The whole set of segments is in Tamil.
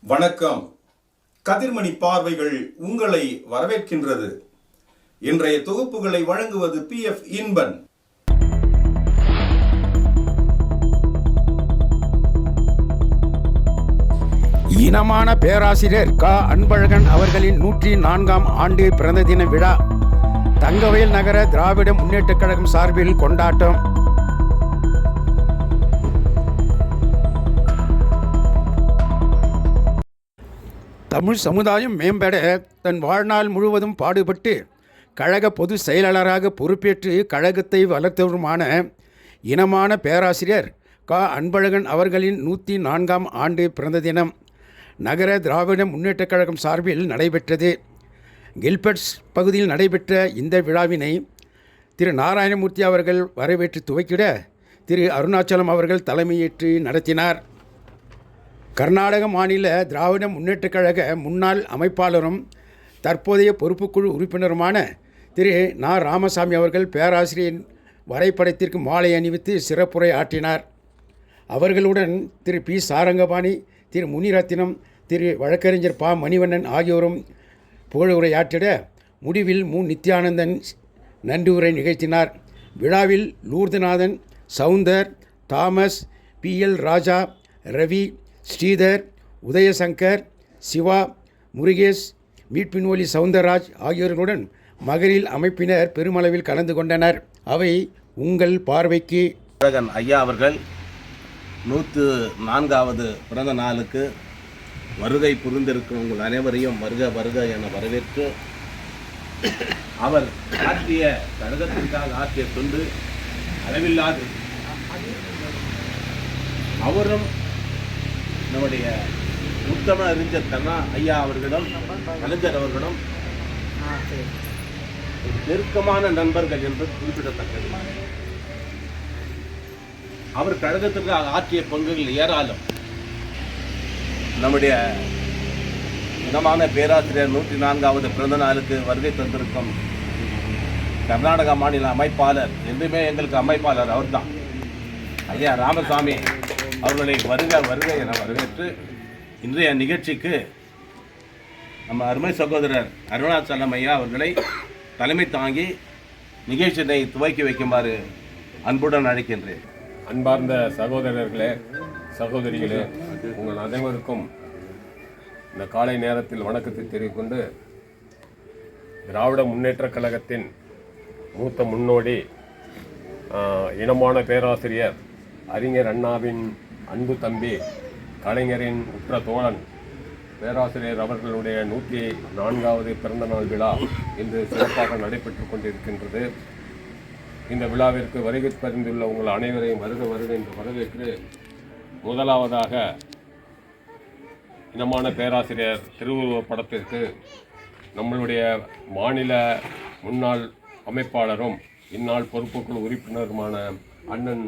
வணக்கம். கதிர்மணி பார்வைகள் உங்களை வரவேற்கின்றது. இன்றைய தொகுப்புகளை வழங்குவது PF இன்பன். இனமான பேராசிரியர் க. அன்பழகன் அவர்களின் 104ஆம் ஆண்டு பிறந்த தின விழா தங்கவயல் நகர திராவிட முன்னேற்றக் கழகம் சார்பில் கொண்டாட்டம். தமிழ் சமுதாயம் மேம்பட தன் வாழ்நாள் முழுவதும் பாடுபட்டு கழக பொது செயலாளராக பொறுப்பேற்று கழகத்தை வளர்த்தவருமான இனமான பேராசிரியர் க. அன்பழகன் அவர்களின் 104ஆம் ஆண்டு பிறந்த தினம் நகர திராவிட முன்னேற்றக் கழகம் சார்பில் நடைபெற்றது. கில்பர்ட்ஸ் பகுதியில் நடைபெற்ற இந்த விழாவினை திரு நாராயணமூர்த்தி அவர்கள் வரவேற்று துவக்கிட திரு அருணாச்சலம் அவர்கள் தலைமையேற்று நடத்தினார். கர்நாடக மாநில திராவிட முன்னேற்றக் கழக முன்னாள் அமைப்பாளரும் தற்போதைய பொறுப்புக்குழு உறுப்பினருமான திரு நா. ராமசாமி அவர்கள் பேராசிரியரின் வரைபடத்திற்கு மாலை அணிவித்து சிறப்புரை ஆற்றினார். அவர்களுடன் திரு பி. சாரங்கபாணி, திரு முனிரத்தினம், திரு வழக்கறிஞர் ப. மணிவண்ணன் ஆகியோரும் புகழுரையாற்றிட முடிவில் மு. நித்யானந்தன் நன்றியுரை நிகழ்த்தினார். விழாவில் லூர்துநாதன், சவுந்தர், தாமஸ், PL ராஜா, ரவி, ஸ்ரீதர், உதயசங்கர், சிவா, முருகேஷ், மீட்பின்ஒலி சவுந்தரராஜ் ஆகியோர்களுடன் மகளிர் அமைப்பினர் பெருமளவில் கலந்து கொண்டனர். அவை உங்கள் பார்வைக்கு. அன்பழகன் ஐயா அவர்கள் 104வது பிறந்த நாளுக்கு வருகை புரிந்திருக்கும் உங்கள் அனைவரையும் வருக வருக என வரவேற்று, அவர் ஆற்றிய கழகத்திற்காக ஆற்றிய தொண்டு அளவில்லாது. அவரும் நம்முடைய உத்தம அறிஞர் கண்ணா ஐயா அவர்களும் கலைஞர் அவர்களும் நெருக்கமான நண்பர்கள் என்று குறிப்பிடத்தக்கது. அவர் கழகத்திற்காக ஆற்றிய பங்குகள் ஏராளம். நம்முடைய இனமான பேராசிரியர் 104வது பிறந்த நாளுக்கு வருகை தந்திருக்கும் கர்நாடக மாநில அமைப்பாளர், என்றுமே எங்களுக்கு அமைப்பாளர் அவர்தான், ஐயா ராமசாமி அவர்களை வருக வருக என வரவேற்று இன்றைய நிகழ்ச்சிக்கு நம்ம அருமை சகோதரர் அருணாச்சலம் ஐயா அவர்களை தலைமை தாங்கி நிகழ்ச்சியை துவக்கி வைக்குமாறு அன்புடன் அழைக்கின்றேன். அன்பார்ந்த சகோதரர்களே, சகோதரிகளே, உங்கள் அனைவருக்கும் இந்த காலை நேரத்தில் வணக்கத்தை தெரிவிக்கொண்டு, திராவிட முன்னேற்றக் கழகத்தின் மூத்த முன்னோடி இனமான பேராசிரியர் அறிஞர் அண்ணாவின் அன்பு தம்பி, கலைஞரின் உற்ற தோழன் பேராசிரியர் அவர்களுடைய 104வது பிறந்தநாள் விழா இன்று சிறப்பாக நடைபெற்று கொண்டிருக்கின்றது. இந்த விழாவிற்கு வருகை பரிந்துள்ள உங்கள் அனைவரையும் வருக வருக என்று வரவேற்று, முதலாவதாக இனமான பேராசிரியர் திருவுருவப் படத்திற்கு நம்மளுடைய மாநில முன்னாள் அமைப்பாளரும் இந்நாள் பொறுப்புக்குழு உறுப்பினருமான அண்ணன்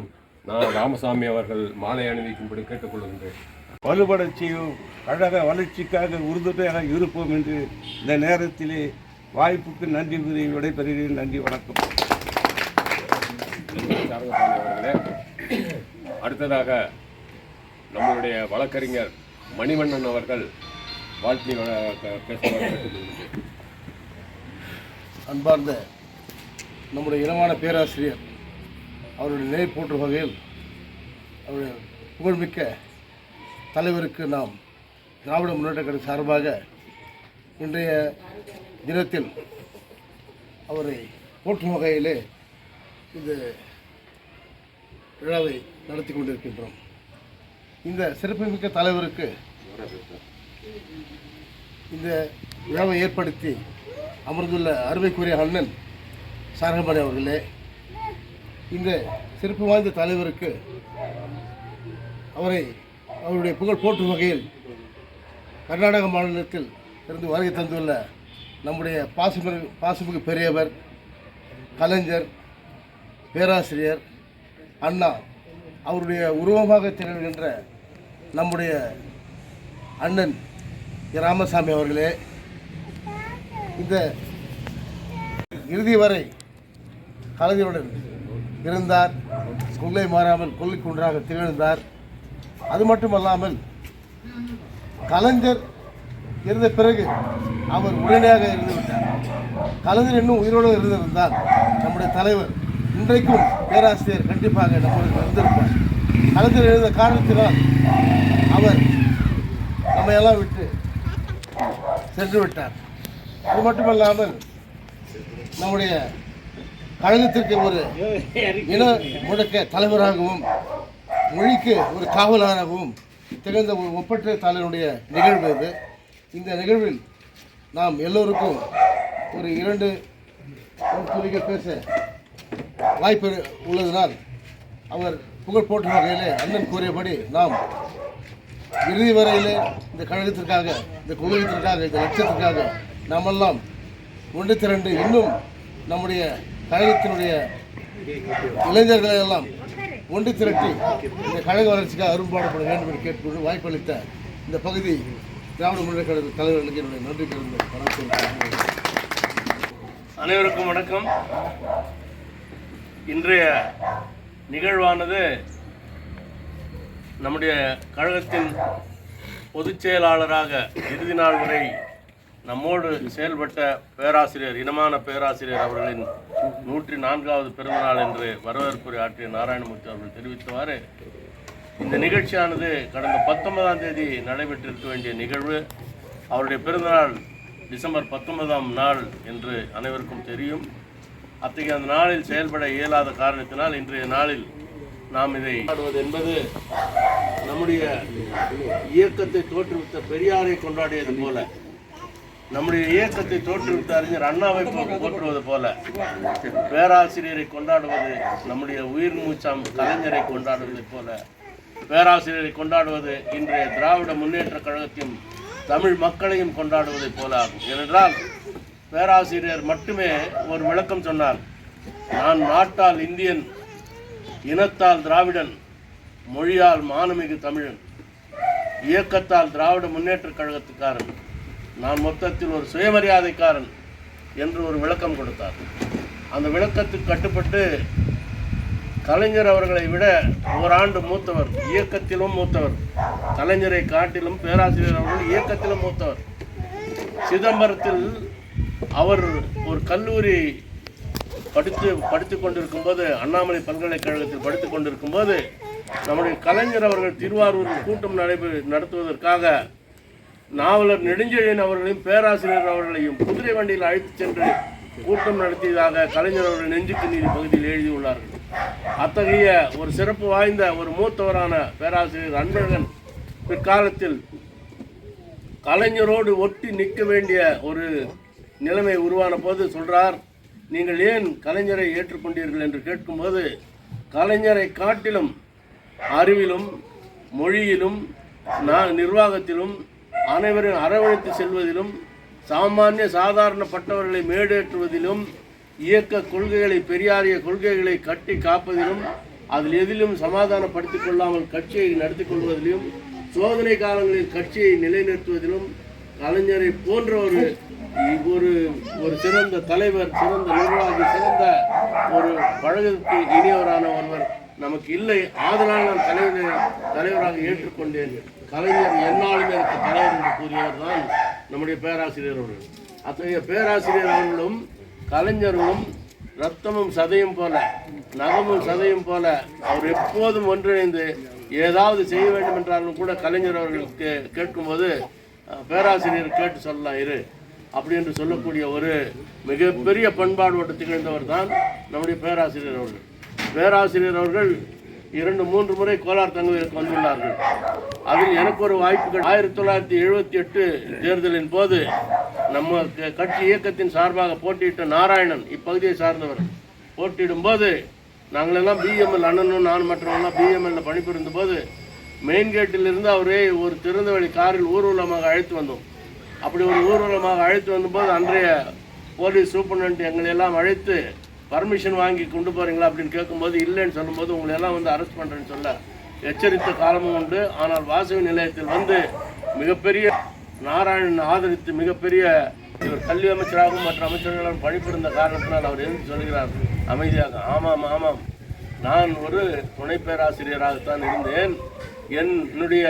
நா. ராமசாமி அவர்கள் மாலை அணிவிக்கும்படி கேட்டுக்கொள்கின்றேன். வலுவளர்ச்சியும் கழக வளர்ச்சிக்காக உறுதுணையாக இருப்போம் என்று இந்த நேரத்திலே வாய்ப்புக்கு நன்றி கூறி விடைபெறுகிறேன். நன்றி, வணக்கம். அவர்களே, அடுத்ததாக நம்மளுடைய வழக்கறிஞர் மணிவண்ணன் அவர்கள் வாழ்த்தி பேசுவார். அன்பார்ந்த நம்முடைய இனமான பேராசிரியர் அவருடைய நிலை போற்றும் வகையில் அவருடைய புகழ்மிக்க தலைவருக்கு நாம் திராவிட முன்னேற்றக் கழக சார்பாக இன்றைய தினத்தில் அவரை போற்றும் வகையிலே இந்த விழாவை நடத்தி கொண்டிருக்கின்றோம். இந்த சிறப்புமிக்க தலைவருக்கு இந்த விழாவை ஏற்படுத்தி அமர்ந்துள்ள அருமைக்குரிய அண்ணன் சாரங்கபாணி அவர்களே, இந்த சிறப்பு வாய்ந்த தலைவருக்கு அவருடைய புகழ் போற்றும் வகையில் கர்நாடக மாநிலத்தில் இருந்து வருகை தந்துள்ள நம்முடைய பாசமிகு பெரியவர், கலைஞர், பேராசிரியர் அண்ணா அவருடைய உருவமாக திகழ்கின்ற நம்முடைய அண்ணன் ராமசாமி அவர்களே, இந்த இறுதி வரை கலைஞருடன் இருந்தார். கொள்ளை மாறாமல் கொள்ளைக்குன்றாக திகழ்ந்தார். அது மட்டுமல்லாமல் கலைஞர் இருந்த பிறகு அவர் உடனடியாக இருந்து விட்டார். கலைஞர் இன்னும் உயிரோடு இருந்திருந்தால் நம்முடைய தலைவர் இன்றைக்கும் பேராசிரியர் கண்டிப்பாக நம்மளுக்கு வந்திருப்பார். கலைஞர் எழுந்த காரணத்தினால் அவர் நம்மையெல்லாம் விட்டு சென்று விட்டார். அது மட்டுமல்லாமல் நம்முடைய கழகத்திற்கு ஒரு இன முழக்க தலைவராகவும் மொழிக்கு ஒரு காவலராகவும் திகழ்ந்த ஒரு ஒப்பற்ற தலைவருடைய நிகழ்வு இது. இந்த நிகழ்வில் நாம் எல்லோருக்கும் ஒரு 2 துளிகள் பேச வாய்ப்பு உள்ளதனால் அவர் புகழ் போற்றும் வகையிலே அண்ணன் கூறியபடி நாம் இறுதி வரையிலே இந்த கழகத்திற்காக, இந்த குழுவிற்காக, இந்த லட்சத்திற்காக நாமெல்லாம் ஒன்று திரண்டு இன்னும் நம்முடைய கழகத்தினுடைய இளைஞர்களை எல்லாம் ஒன்று திரட்டி இந்த கழக வளர்ச்சிக்காக அரும்பாடுபட வேண்டும் என்று கேட்டுக்கொண்டு வாய்ப்பளித்த இந்த பகுதி திராவிட முன்னேற்ற கழக தலைவர்களுக்கு என்னுடைய நன்றி கலந்த வணக்கம். அனைவருக்கும் வணக்கம். இன்றைய நிகழ்வானது நம்முடைய கழகத்தின் பொதுச் செயலாளராக இறுதி நாள் வரை நம்மோடு செயல்பட்ட பேராசிரியர், இனமான பேராசிரியர் அவர்களின் 104வது பிறந்தநாள் என்று வரவேற்புரை ஆற்றிய நாராயணமூர்த்தி அவர்கள் தெரிவித்தவாறு இந்த நிகழ்ச்சியானது கடந்த 19ஆம் தேதி நடைபெற்றிருக்க வேண்டிய நிகழ்வு. அவருடைய பிறந்தநாள் டிசம்பர் 19ஆம் நாள் என்று அனைவருக்கும் தெரியும். அத்தகைய அந்த நாளில் செயல்பட இயலாத காரணத்தினால் இன்றைய நாளில் நாம் இதை கொண்டாடுவது என்பது நம்முடைய இயக்கத்தை தோற்றுவித்த பெரியாரை கொண்டாடியது போல, நம்முடைய இயக்கத்தை தோற்றுவித்த அறிஞர் அண்ணாவை போற்றுவது போல, பேராசிரியரை கொண்டாடுவது நம்முடைய உயிர் மூச்சாம் கலைஞரை கொண்டாடுவதை போல, பேராசிரியரை கொண்டாடுவது இன்றைய திராவிட முன்னேற்ற கழகத்தையும் தமிழ் மக்களையும் கொண்டாடுவதைப் போல ஆகும். ஏனென்றால் பேராசிரியர் மட்டுமே ஒரு விளக்கம் சொன்னார். நான் நாட்டால் இந்தியன், இனத்தால் திராவிடன், மொழியால் மானமிகு தமிழன், இயக்கத்தால் திராவிட முன்னேற்ற கழகத்துக்காரன், நான் மொத்தத்தில் ஒரு சுயமரியாதைக்காரன் என்று ஒரு விளக்கம் கொடுத்தார். அந்த விளக்கத்துக்கு கட்டுப்பட்டு கலைஞர் அவர்களை விட ஓராண்டு மூத்தவர், இயக்கத்திலும் மூத்தவர், கலைஞரை காட்டிலும் பேராசிரியர் அவர்கள் இயக்கத்திலும் மூத்தவர். சிதம்பரத்தில் அவர் ஒரு கல்லூரி படித்து கொண்டிருக்கும் போது, அண்ணாமலை பல்கலைக்கழகத்தில் படித்து கொண்டிருக்கும் போது நம்முடைய கலைஞர் அவர்கள் திருவாரூரில் கூட்டம் நடத்துவதற்காக நாவலர் நெடுஞ்செழியன் அவர்களையும் பேராசிரியர் அவர்களையும் குதிரை வண்டியில் அழைத்து சென்று கூட்டம் நடத்தியதாக கலைஞர் அவர்கள் நெஞ்சுக்கு நீதி பகுதியில் எழுதியுள்ளார்கள். அத்தகைய ஒரு சிறப்பு வாய்ந்த ஒரு மூத்தவரான பேராசிரியர் அன்பழகன் பிற்காலத்தில் கலைஞரோடு ஒட்டி நிற்க வேண்டிய ஒரு நிலைமை உருவான போது சொல்றார், நீங்கள் ஏன் கலைஞரை ஏற்றுக்கொண்டீர்கள் என்று கேட்கும்போது, கலைஞரை காட்டிலும் அறிவிலும் மொழியிலும் நிர்வாகத்திலும் அனைவரும் அரவணைத்து செல்வதிலும் சாமானிய சாதாரணப்பட்டவர்களை மேடேற்றுவதிலும் இயக்க கொள்கைகளை, பெரியாரிய கொள்கைகளை கட்டி காப்பதிலும் அதில் எதிலும் சமாதானப்படுத்திக் கொள்ளாமல் கட்சியை நடத்தி கொள்வதிலும் சோதனை காலங்களில் கட்சியை நிலைநிறுத்துவதிலும் கலைஞரை போன்ற ஒரு சிறந்த தலைவர், சிறந்த நிர்வாகி, சிறந்த ஒரு பழகத்துக்கு இனியவரான ஒருவர் நமக்கு இல்லை. ஆதலால் நான் தலைவராக ஏற்றுக்கொண்டேன். கலைஞர் என்னாலுமே எனக்கு தலைவர் என்று கூறியவர் தான் நம்முடைய பேராசிரியர் அவர்கள். அத்தகைய பேராசிரியர் அவர்களும் கலைஞர்களும் ரத்தமும் சதையும் போல, நகமும் சதையும் போல அவர் எப்போதும் ஒன்றிணைந்து ஏதாவது செய்ய வேண்டும் என்றாலும் கூட கலைஞர் அவர்களுக்கு கேட்கும்போது பேராசிரியர் கேட்டு சொல்லலாம் இரு அப்படி என்று சொல்லக்கூடிய ஒரு மிகப்பெரிய பண்பாடு திகழ்ந்தவர் தான் நம்முடைய பேராசிரியர் அவர்கள். பேராசிரியர் அவர்கள் 2-3 முறை கோலார் தங்குவதற்கு வந்துள்ளார்கள். அதில் எனக்கு ஒரு வாய்ப்புகள் 1978 தேர்தலின் போது நம்ம கட்சி இயக்கத்தின் சார்பாக போட்டியிட்ட நாராயணன், இப்பகுதியை சார்ந்தவர், போட்டியிடும் போது நாங்களெல்லாம் பிஎம்எல், அண்ணனும் நான் மற்றவங்களாம் பிஎம்எல்ல பணிபுரிந்த போது மெயின் கேட்டிலிருந்து அவரே ஒரு திறந்தவெளி காரில் ஊர்வலமாக அழைத்து வந்தோம். அப்படி ஒரு ஊர்வலமாக அழைத்து வந்தபோது அன்றைய போலீஸ் சூப்பரண்ட் எங்களையெல்லாம் அழைத்து பர்மிஷன் வாங்கி கொண்டு போகிறீங்களா அப்படின்னு கேட்கும்போது இல்லைன்னு சொல்லும்போது உங்களையெல்லாம் வந்து அரெஸ்ட் பண்ணுறேன்னு சொல்ல எச்சரித்த காலமும் உண்டு. ஆனால் வாசக நிலையத்தில் வந்து மிகப்பெரிய நாராயணன் ஆதரித்து மிகப்பெரிய கல்வி அமைச்சராகவும் மற்ற அமைச்சர்களும் பணிபுரிந்த காரணத்தினால் அவர் எழுந்து சொல்கிறார் அமைதியாக, ஆமாம் ஆமாம், நான் ஒரு துணை பேராசிரியராகத்தான் இருந்தேன். என்னுடைய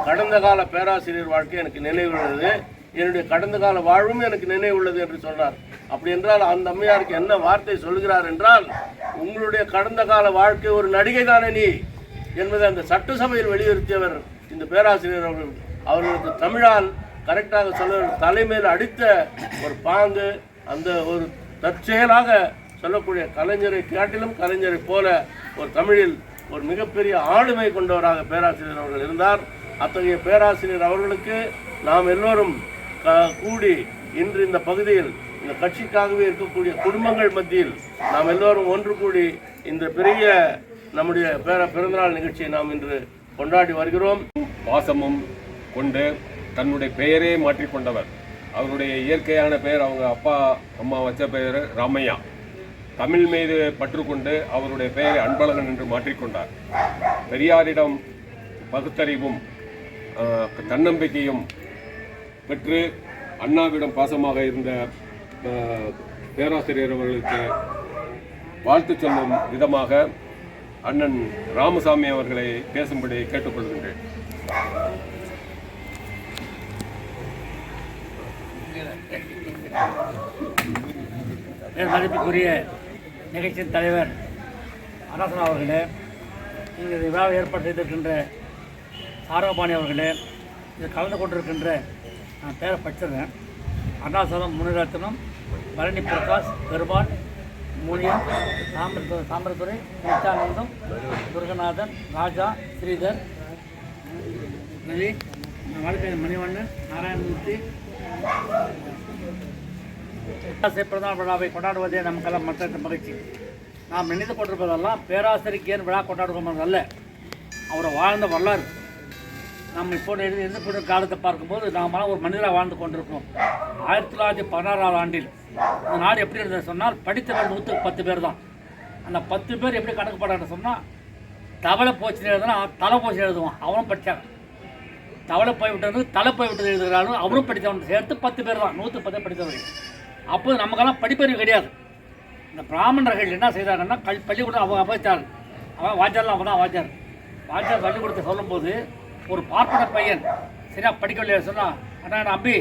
கடந்த கால பேராசிரியர் வாழ்க்கை எனக்கு நினைவுள்ளது, என்னுடைய கடந்த கால வாழ்வும் எனக்கு நினைவுள்ளது என்று சொன்னார். அப்படி என்றால் அந்த அம்மையாருக்கு என்ன வார்த்தை சொல்கிறார் என்றால், உங்களுடைய கடந்த கால வாழ்க்கை ஒரு நடிகை தானே நீ என்பதை அந்த சட்டசபையில் வலியுறுத்தியவர் இந்த பேராசிரியர் அவர்கள். அவர்களுக்கு தமிழால் கரெக்டாக சொல்ல தலைமையில் அடித்த ஒரு பாங்கு, அந்த ஒரு தற்செயலாக சொல்லக்கூடிய கலைஞரை காட்டிலும் கலைஞரை போல ஒரு தமிழில் ஒரு மிகப்பெரிய ஆளுமை கொண்டவராக பேராசிரியர் அவர்கள் இருந்தார். அத்தகைய பேராசிரியர் அவர்களுக்கு நாம் எல்லோரும் கூடி இன்று இந்த பகுதியில் இந்த கட்சிக்காகவே இருக்கக்கூடிய குடும்பங்கள் மத்தியில் நாம் எல்லோரும் ஒன்று கூடி இந்த பெரிய நம்முடைய பிறந்தநாள் நிகழ்ச்சியை நாம் இன்று கொண்டாடி வருகிறோம். பாசமும் கொண்டு தன்னுடைய பெயரே மாற்றிக்கொண்டவர். அவருடைய இயற்கையான பெயர் அவங்க அப்பா அம்மா வச்ச பெயர் ராமையா. தமிழ் மீது பற்றுக்கொண்டு அவருடைய பெயரை அன்பழகன் என்று மாற்றிக்கொண்டார். பெரியாரிடம் பகுத்தறிவும் தன்னம்பிக்கையும் பெற்று அண்ணாவிடம் பாசமாக இருந்த பேராசிரியர் அவர்களுக்கு வாழ்த்து சொல்லும் விதமாக அண்ணன் ராமசாமி அவர்களை பேசும்படி கேட்டுக்கொள்கின்றேன். மதிப்புக்குரிய நிகழ்ச்சியின் தலைவர் அரசன் அவர்களே, இங்கு விழாவை ஏற்பாடு செய்திருக்கின்ற சாரபாணி அவர்களே, இதில் கலந்து கொண்டிருக்கின்ற நான் பேரை படிச்சிடுறேன். அருணாசலம், முனிரத்னம், பரணி பிரகாஷ், பெருமாள், முனியன், தாமிரத்துறை, நித்யானந்தம், துர்கநாதன், ராஜா, ஸ்ரீதர், ரவி, மணிவண்ணன், நாராயணமூர்த்தி. பிறந்தநாள் விழாவை கொண்டாடுவதே நமக்கெல்லாம் மற்ற மகிழ்ச்சி. நாம் நினைத்து கொண்டிருப்பதெல்லாம் பேராசிரியருக்கு ஏன் விழா கொண்டாடுவோம் அல்ல, அவரை வாழ்ந்த வரலாறு. நம்ம இப்போ இருந்து காலத்தை பார்க்கும்போது நாமெல்லாம் ஒரு மனிதராக வாழ்ந்து கொண்டிருக்கோம். 1916ஆம் ஆண்டில் இந்த நாடு எப்படி இருந்தது சொன்னால், படித்தவர் 110 பேர் தான். அந்த 10 பேர் எப்படி கணக்கு போடான்னு சொன்னால், தவளை போச்சுன்னு எழுதுனா தலை போச்சு எழுதுவான், அவனும் படித்தான். தவளை போய்விட்டது தலை போய்விட்டது எழுதுகிறாலும் அவரும் படித்தவன் சேர்த்து 10 பேர் தான், 110 படித்தவர்கள். அப்போது நமக்கெல்லாம் படிப்பறிவு கிடையாது. இந்த பிராமணர்கள் என்ன செய்தாங்கன்னா, பள்ளிக்கூடம் அவங்க அமைச்சார், அவன் வாத்தியார்லாம் அவன் தான் வாத்தியார் பள்ளிக்கூடத்தை சொல்லும்போது ஒரு பார்ப்பன பையன் சரியா படிக்கலையா சொன்னால், அண்ணா அம்பி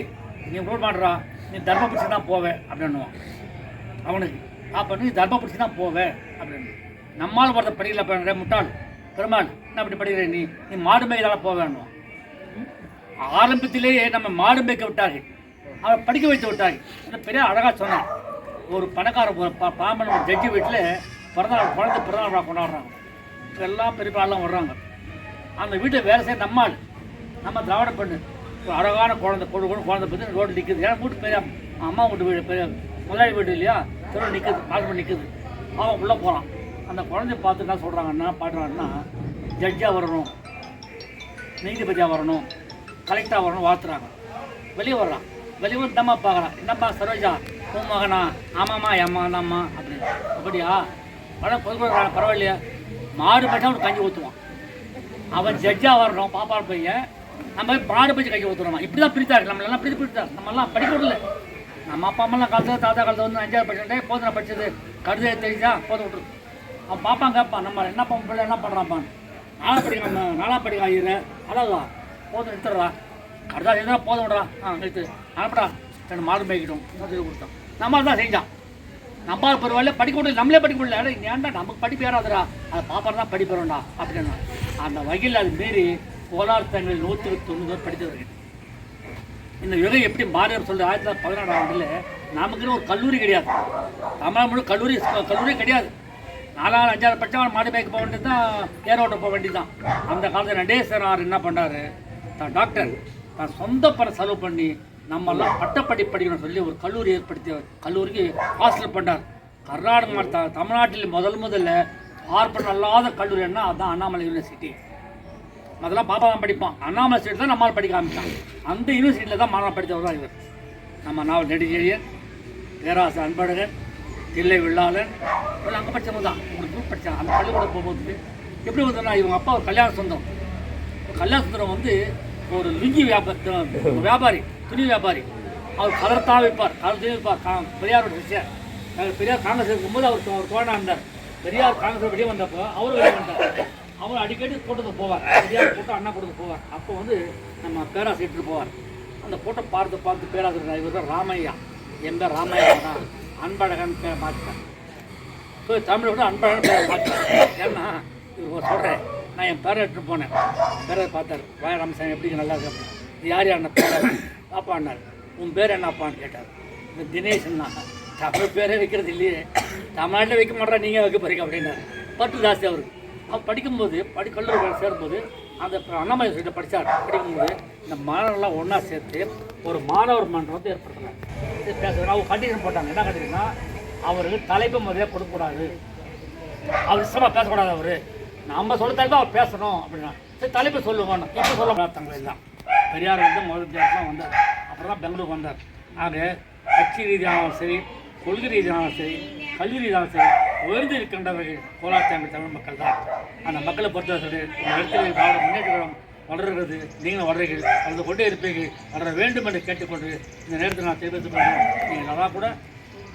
நீ ரூல் பண்ணுறா, நீ தர்ம பிடிச்சி தான் போவேன் அப்படின்னுவான் அவனுக்கு. அப்போ நீ தர்ம பிடிச்சி தான் போவேன் அப்படின்னு. நம்மால் ஒருத்த படிக்கல பண்ணுற முட்டாள் பெருமாள், என்ன அப்படி படிக்கிற நீ மாடு மேய்தால போவேன்னுவான். ஆரம்பத்திலேயே நம்ம மாடு மேய்க்க விட்டார்கள், அவன் படிக்க வைத்து விட்டார்கள். இந்த பெரிய அழகாக சொன்னான். ஒரு பணக்கார பாம்பன் ஒரு ஜட்ஜி வீட்டில் பிறந்தநாள் விழா கொண்டாடுறாங்க. எல்லாம் பெரியப்பாலாம் வர்றாங்க. அந்த வீட்டில் வேலை செய்ய நம்ம திராவிட பெண்ணு ஒரு அழகான குழந்தை பற்றி ரோடு நிற்குது. ஏன்னா வீட்டு பெரிய அம்மா வீட்டு வீடு பெரிய முதலாளி வீடு இல்லையா, தெருவில் நிற்குது, பால் நிற்குது. அவன் உள்ளே போகிறான். அந்த குழந்தைய பார்த்து என்ன சொல்கிறாங்கன்னா, பாடுறாங்கன்னா, ஜட்ஜாக வரணும், நீதிபதியாக வரணும், கலெக்டராக வரணும் வாழ்த்துறாங்க. வெளியே வர்றான். வெளியே வந்து இந்தம்மா பார்க்குறான். என்னம்மா சரோஜா உன் மகனா? ஆமாம்மா எம்மா தான்மா அப்படின்னு. அப்படியா? ஆனால் பொதுக்குழு பரவாயில்லையா? மாடு பற்றி அவனுக்கு கஞ்சி ஊற்றுவான். அவன் ஜட்ஜாக வரணும் பாப்பாடு பையன், நம்ம மாடு பற்றி கஞ்சி ஊற்றுறோம். இப்படி தான் பிரித்தாரு. நம்மளெல்லாம் பிரித்தார். நம்மளாம் படிக்க விடல. நம்ம அப்பா அம்மாலாம் காலத்தில் தாத்தா காலத்தில் வந்து 5ஆவது படிச்சுட்டே போதும், நான் படித்தது கடுதை தெரிஞ்சா போதும் விட்டுரு. அவன் பாப்பான் கேட்பான், நம்ம என்ன பிள்ளை என்ன பண்ணுறாப்பான், நாளாக படிக்க ஆகிற அழகா போதும் எடுத்துடுறா, கடுதா எழுதுறா போதும் விடுறா, எடுத்து அனுப்படா ரெண்டு மாடு மேய்க்கிட்டோம் சொல்லி கொடுத்தோம். நம்ம தான் செஞ்சான். நம்ம பரவாயில்ல படிக்க விடல, நம்மளே படிக்க விடல. ஏன்டா நமக்கு படிப்பு ஏறாதுடா, அதை பாப்பா தான் படிப்பறோம்டா அப்படின்னா அந்த வகையில் அது மீறி கோலார்த்தங்கள் 190 படித்தவர்கள். இந்த யுகம் எப்படி மாறியவர் சொல்லி 1916ஆம் ஆண்டில் நமக்குன்னு ஒரு கல்லூரி கிடையாது. தமிழ் முழு கல்லூரி கிடையாது. 4 5 படித்தவன் மாடு மேய்க்க போக வேண்டியது தான், ஏரோட்ட போக வேண்டியது தான். அந்த காலத்தில் நடேசனார் என்ன பண்ணார், தான் டாக்டர் தான் சொந்த பணம் செலவு பண்ணி நம்மெல்லாம் பட்டப்படி படிக்கணும்னு சொல்லி ஒரு கல்லூரி ஏற்படுத்தி கல்லூரிக்கு ஹாஸ்டல் பண்ணார். கர்நாடக தமிழ்நாட்டில் முதல்ல பார்ப்பன அல்லாத கல்லூரின்னா அதுதான் அண்ணாமலை யூனிவர்சிட்டி. அதெல்லாம் பாப்பா தான் படிப்பான். அண்ணாமலை சீட்டு தான் நம்மளால் படிக்க ஆரம்பித்தான். அந்த யூனிவர்சிட்டியில் தான் மாணவன் படித்தவர் தான் இவர். நம்ம நாவல் நெடுஞ்செழியன், பேராசை அன்பழகன், தில்லை வில்லாளன் இவங்க அங்கே படித்தவங்க தான். ஒரு குரூப் படித்தான். அந்த பள்ளிக்கூடம் போகும்போது எப்படி வந்தோன்னா, இவங்க அப்பா ஒரு கல்யாண சுந்தரம் வந்து ஒரு லுங்கி வியாபாரி, துணி வியாபாரி. அவர் கலர்த்தான் வைப்பார், பெரியாரோட விஷயம். பெரியார் காங்கிரஸ் இருக்கும்போது அவர் தோழனாக இருந்தார். பெரியார் காங்கிரஸ் வெளியே வந்தப்போ அவரும் வெளியே வந்தார். அவர் அடிக்கடி போட்டது போவார், சரியாக போட்டோ அண்ணா கொடுத்து போவார். அப்போ வந்து நம்ம பேராசிரியர் போவார். அந்த போட்டோ பார்த்து பேராசிரியர் இவர் தான் ராமையா, எந்த ராமையா தான் அன்பழகன் பேர் மாற்றிட்டேன். ஸோ தமிழை விட அன்பழகன் பேரை மாற்றிட்டேன். ஏன்னா இவர் சொல்கிறேன், நான் என் பேரை எடுத்துகிட்டு போனேன். பேரை பார்த்தார், வாய ராமசாமி எப்படி நல்லா இருக்கு அப்படின்னு. இது யார் யார் பேரை பாப்பான்னார். உன் பேர் என்னப்பான்னு கேட்டார். இந்த தினேஷன்னா. தமிழ் பேரே வைக்கிறது இல்லையே, தமிழ்நாட்டில் வைக்க மாட்டா, நீங்கள் வைக்க போறீங்க அப்படின்னார். பட்டு ஜாஸ்தி அவருக்கு. அவர் படிக்கும்போது கல்லூரி சேரும்போது அந்த அண்ணாமலை சொல்லிட்டு படித்தார். படிக்கும்போது இந்த மாணவர்கள்லாம் ஒன்றா சேர்த்து ஒரு மாணவர் மன்றம் வந்து ஏற்படுத்தினார். பேசுகிறாங்க. அவங்க கண்டிஷன் போட்டாங்க. என்ன கண்டிஷன்னா, அவருக்கு தலைப்பு முதலே கொடுக்கக்கூடாது, அவர் இஷ்டமாக பேசக்கூடாது, அவர் நம்ம சொல்ல தலைப்பு அவர் பேசணும் அப்படின்னா. சரி தலைப்பு சொல்லுவோம், இப்போ சொல்ல பார்த்தாங்க. எல்லாம் பெரியார் வந்து முதல் தேசம் வந்தார், அப்புறம் தான் பெங்களூருக்கு வந்தார். ஆக கட்சி ரீதியாகவும் சரி, கொள்கை ரீதியாகவும் சரி, கல்வி ரீதியாகவும் சரி, உயர்ந்து இருக்கின்றவர்கள் கோலாத்தாங்க தமிழ் மக்கள் தான். அந்த மக்களை பொறுத்தவரை இடத்துல திராவிட முன்னேற்ற கழகம் வளர்கிறது, நீங்கள் வளர்றீர்கள், அதை கொண்டே இருப்பீர்கள், வளர வேண்டும் என்று கேட்டுக்கொண்டு இந்த நேரத்தில் நான் தெரிவித்துக் கொண்டேன். நீங்கள் நல்லா கூட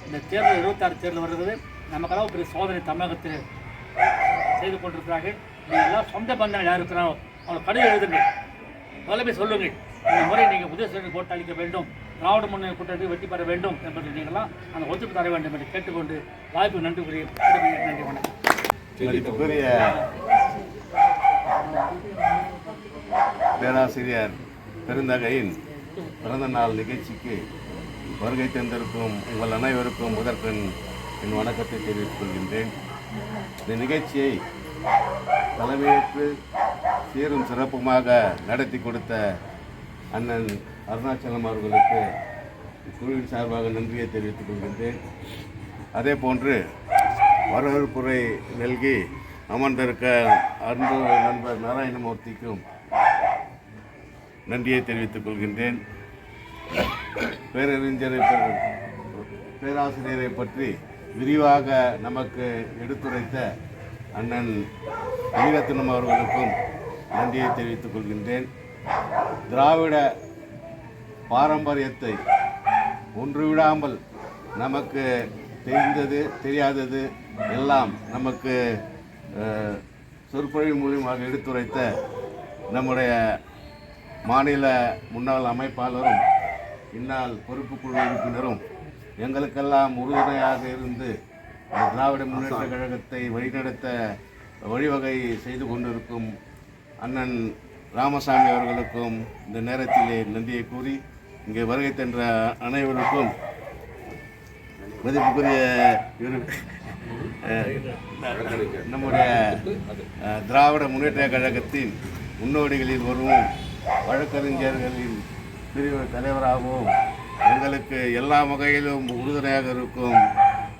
இந்த தேர்தல் 26 தேர்தல் வருகிறது. நமக்கெல்லாம் பெரிய சோதனை தமிழகத்தில் செய்து கொண்டிருக்கிறார்கள். நீங்கள் எல்லாம் சொந்த பந்தங்கள் யார் இருக்கிறாரோ அவங்களை கடிதம் எழுதுங்கள், முதல்ல போய் சொல்லுங்கள், இந்த முறை நீங்கள் உதயசூரியன் போட்டு அளிக்க வேண்டும், திராவிட முன்னேற்ற கூட்டத்தில் வெற்றி பெற வேண்டும் என்பதை நீங்களாம் அந்த ஒத்துழைப்பு தர வேண்டும் என்று கேட்டுக்கொண்டு வாய்ப்பு நன்றி கூறிய நன்றி வணக்கம். மதிப்புக்குரிய பேராசிரியர் பெருந்தகையின் பிறந்த நாள் நிகழ்ச்சிக்கு வருகை தந்திருக்கும் உங்கள் அனைவருக்கும் முதற்கண் என் வணக்கத்தை தெரிவித்துக் கொள்கின்றேன். இந்த நிகழ்ச்சியை தலைமையேற்று சீரும் சிறப்புமாக நடத்தி கொடுத்த அண்ணன் அருணாச்சலம் அவர்களுக்கு குழுவின் சார்பாக நன்றியை தெரிவித்துக் கொள்கின்றேன். அதே போன்று வரவேற்புரை நல்கி அமர்ந்திருக்க அன்பு நண்பர் நாராயணமூர்த்திக்கும் நன்றியை தெரிவித்துக் கொள்கின்றேன். பேராசிரியரை பற்றி விரிவாக நமக்கு எடுத்துரைத்த அண்ணன் மணிரத்னம் அவர்களுக்கும் நன்றியை தெரிவித்துக் கொள்கின்றேன். திராவிட பாரம்பரியத்தை ஒன்றுவிடாமல் நமக்கு தெரிந்தது தெரியாதது எல்லாம் நமக்கு சொற்பொழிவு மூலியமாக எடுத்துரைத்த நம்முடைய மாநில முன்னாள் அமைப்பாளரும் இந்நாள் பொறுப்புக்குழு உறுப்பினரும் எங்களுக்கெல்லாம் உறுதுணையாக இருந்து திராவிட முன்னேற்ற கழகத்தை வழிநடத்த வழிவகை செய்து கொண்டிருக்கும் அண்ணன் ராமசாமி அவர்களுக்கும் இந்த நேரத்திலே நன்றியை கூறி இங்கே வருகை தன்ற அனைவருக்கும் மதிப்புக்குரிய நம்முடைய திராவிட முன்னேற்ற கழகத்தின் முன்னோடிகளில் வருவோம் வழக்கறிஞர்களின் பிரிவு தலைவராகவும் எங்களுக்கு எல்லா வகையிலும் உறுதுணையாக இருக்கும்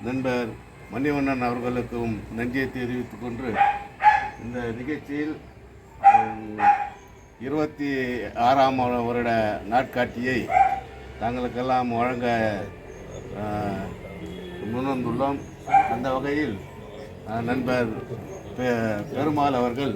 நண்பர் மணிவண்ணன் அவர்களுக்கும் நன்றியை தெரிவித்துக் கொண்டு இந்த நிகழ்ச்சியில் 26ஆம் வருட நாட்காட்டியை தங்களுக்கெல்லாம் வழங்க முன்வந்துள்ளோம். அந்த வகையில் நண்பர் பெருமாள் அவர்கள்